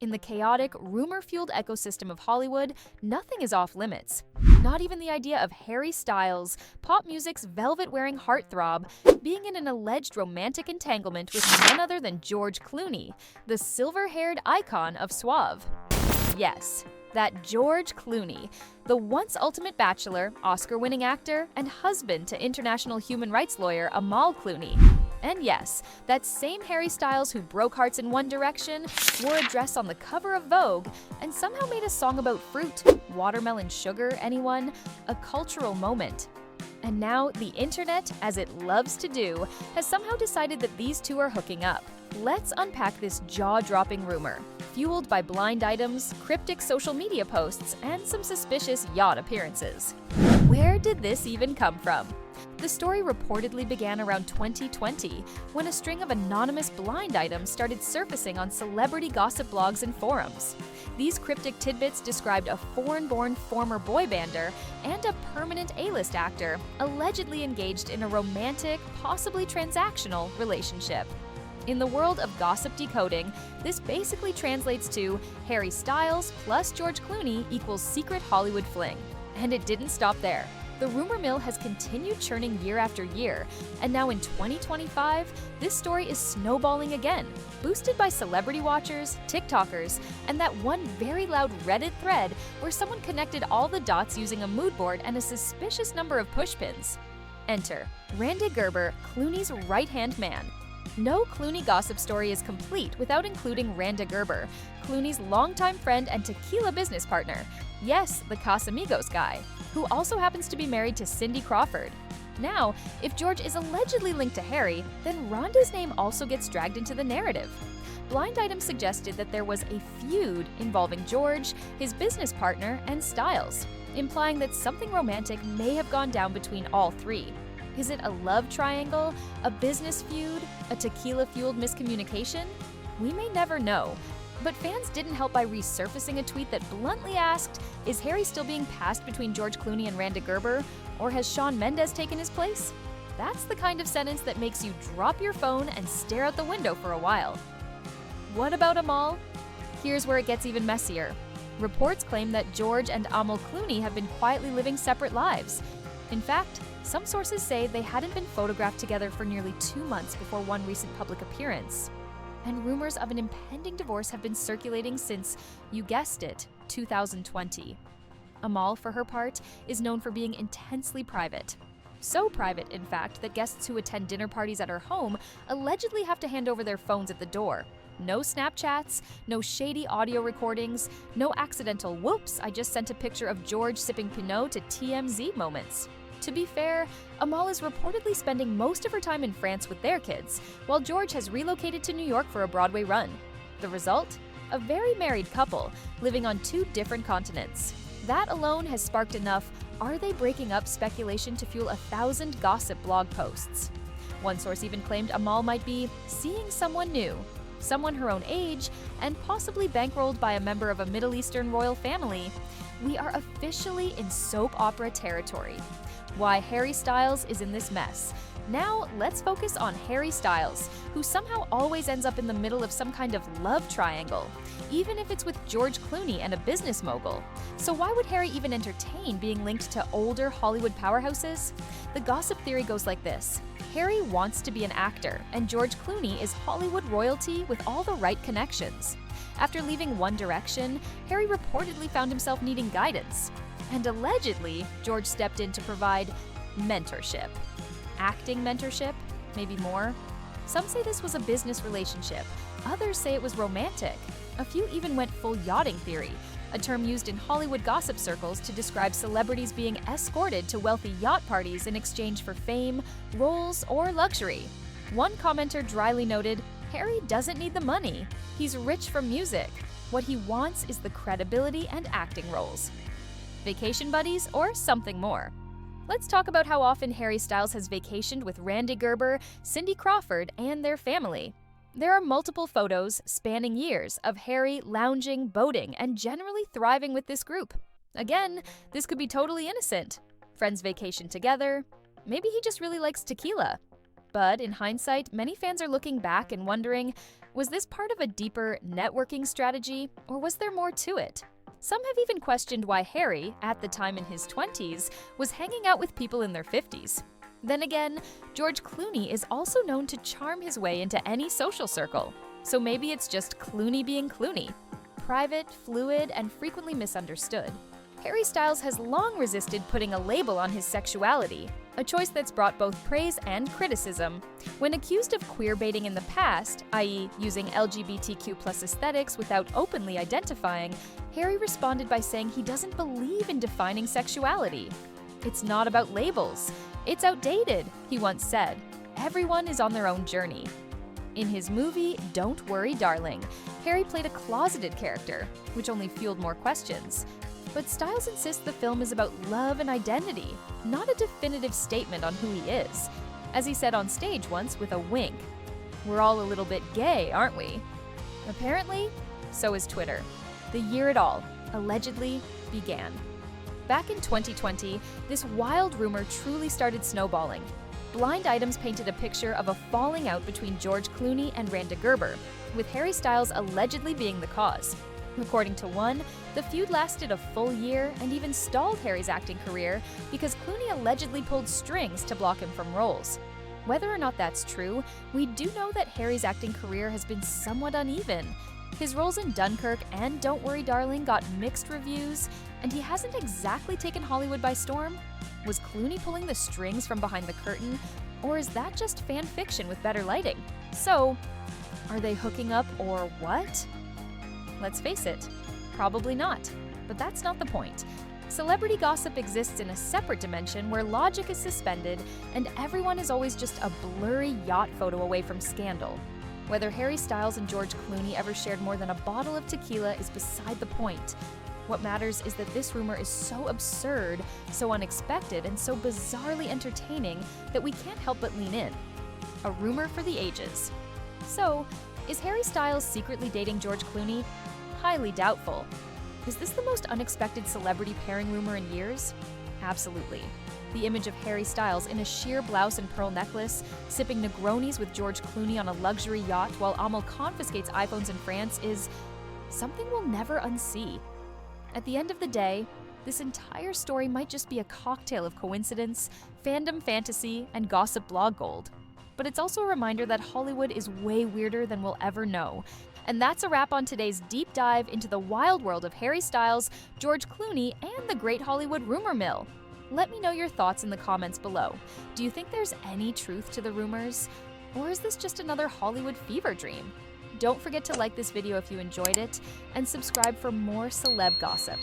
In the chaotic, rumor-fueled ecosystem of Hollywood, nothing is off limits. Not even the idea of Harry Styles, pop music's velvet-wearing heartthrob, being in an alleged romantic entanglement with none other than George Clooney, the silver-haired icon of suave. Yes, that George Clooney, the once ultimate bachelor, Oscar-winning actor, and husband to international human rights lawyer Amal Clooney. And yes, that same Harry Styles who broke hearts in One Direction, wore a dress on the cover of Vogue, and somehow made a song about fruit, watermelon sugar, anyone? A cultural moment. And now, the internet, as it loves to do, has somehow decided that these two are hooking up. Let's unpack this jaw-dropping rumor, fueled by blind items, cryptic social media posts, and some suspicious yacht appearances. Where did this even come from? The story reportedly began around 2020, when a string of anonymous blind items started surfacing on celebrity gossip blogs and forums. These cryptic tidbits described a foreign-born former boy bander and a permanent A-list actor allegedly engaged in a romantic, possibly transactional relationship. In the world of gossip decoding, this basically translates to Harry Styles plus George Clooney equals secret Hollywood fling. And it didn't stop there. The rumor mill has continued churning year after year, and now in 2025, this story is snowballing again, boosted by celebrity watchers, TikTokers, and that one very loud Reddit thread where someone connected all the dots using a mood board and a suspicious number of pushpins. Enter Randy Gerber, Clooney's right-hand man. No Clooney gossip story is complete without including Randy Gerber, Clooney's longtime friend and tequila business partner. Yes, the Casamigos guy, who also happens to be married to Cindy Crawford. Now, if George is allegedly linked to Harry, then Rhonda's name also gets dragged into the narrative. Blind items suggested that there was a feud involving George, his business partner, and Styles, implying that something romantic may have gone down between all three. Is it a love triangle, a business feud, a tequila-fueled miscommunication? We may never know. But fans didn't help by resurfacing a tweet that bluntly asked, is Harry still being passed between George Clooney and Randy Gerber, or has Shawn Mendes taken his place? That's the kind of sentence that makes you drop your phone and stare out the window for a while. What about Amal? Here's where it gets even messier. Reports claim that George and Amal Clooney have been quietly living separate lives. In fact, some sources say they hadn't been photographed together for nearly 2 months before one recent public appearance. And rumors of an impending divorce have been circulating since, you guessed it, 2020. Amal, for her part, is known for being intensely private. So private, in fact, that guests who attend dinner parties at her home allegedly have to hand over their phones at the door. No Snapchats, no shady audio recordings, no accidental "whoops, I just sent a picture of George sipping Pinot" to TMZ moments. To be fair, Amal is reportedly spending most of her time in France with their kids, while George has relocated to New York for a Broadway run. The result? A very married couple, living on 2 different continents. That alone has sparked enough "are they breaking up" speculation to fuel 1,000 gossip blog posts. One source even claimed Amal might be seeing someone new, someone her own age, and possibly bankrolled by a member of a Middle Eastern royal family. We are officially in soap opera territory. Why Harry Styles is in this mess. Now, let's focus on Harry Styles, who somehow always ends up in the middle of some kind of love triangle, even if it's with George Clooney and a business mogul. So why would Harry even entertain being linked to older Hollywood powerhouses? The gossip theory goes like this. Harry wants to be an actor, and George Clooney is Hollywood royalty with all the right connections. After leaving One Direction, Harry reportedly found himself needing guidance. And allegedly, George stepped in to provide mentorship. Acting mentorship? Maybe more? Some say this was a business relationship. Others say it was romantic. A few even went full yachting theory, a term used in Hollywood gossip circles to describe celebrities being escorted to wealthy yacht parties in exchange for fame, roles, or luxury. One commenter dryly noted, Harry doesn't need the money. He's rich from music. What he wants is the credibility and acting roles. Vacation buddies or something more? Let's talk about how often Harry Styles has vacationed with Randy Gerber, Cindy Crawford, and their family. There are multiple photos, spanning years, of Harry lounging, boating, and generally thriving with this group. Again, this could be totally innocent. Friends vacation together. Maybe he just really likes tequila. But in hindsight, many fans are looking back and wondering, was this part of a deeper networking strategy, or was there more to it? Some have even questioned why Harry, at the time in his 20s, was hanging out with people in their 50s. Then again, George Clooney is also known to charm his way into any social circle. So maybe it's just Clooney being Clooney. Private, fluid, and frequently misunderstood. Harry Styles has long resisted putting a label on his sexuality, a choice that's brought both praise and criticism. When accused of queerbaiting in the past, i.e. using LGBTQ+ aesthetics without openly identifying, Harry responded by saying he doesn't believe in defining sexuality. "It's not about labels. It's outdated," he once said. "Everyone is on their own journey." In his movie, Don't Worry, Darling, Harry played a closeted character, which only fueled more questions. But Styles insists the film is about love and identity, not a definitive statement on who he is. As he said on stage once with a wink, "We're all a little bit gay, aren't we?" Apparently, so is Twitter. The year it all, allegedly, began. Back in 2020, this wild rumor truly started snowballing. Blind Items painted a picture of a falling out between George Clooney and Randa Gerber, with Harry Styles allegedly being the cause. According to one, the feud lasted a full year and even stalled Harry's acting career because Clooney allegedly pulled strings to block him from roles. Whether or not that's true, we do know that Harry's acting career has been somewhat uneven. His roles in Dunkirk and Don't Worry, Darling got mixed reviews, and he hasn't exactly taken Hollywood by storm. Was Clooney pulling the strings from behind the curtain, or is that just fan fiction with better lighting? So, are they hooking up or what? Let's face it, probably not. But that's not the point. Celebrity gossip exists in a separate dimension where logic is suspended and everyone is always just a blurry yacht photo away from scandal. Whether Harry Styles and George Clooney ever shared more than a bottle of tequila is beside the point. What matters is that this rumor is so absurd, so unexpected, and so bizarrely entertaining that we can't help but lean in. A rumor for the ages. So, is Harry Styles secretly dating George Clooney? Highly doubtful. Is this the most unexpected celebrity pairing rumor in years? Absolutely. The image of Harry Styles in a sheer blouse and pearl necklace, sipping Negronis with George Clooney on a luxury yacht while Amal confiscates iPhones in France is something we'll never unsee. At the end of the day, this entire story might just be a cocktail of coincidence, fandom fantasy, and gossip blog gold. But it's also a reminder that Hollywood is way weirder than we'll ever know. And that's a wrap on today's deep dive into the wild world of Harry Styles, George Clooney, and the Great Hollywood Rumor Mill. Let me know your thoughts in the comments below. Do you think there's any truth to the rumors? Or is this just another Hollywood fever dream? Don't forget to like this video if you enjoyed it, and subscribe for more celeb gossip.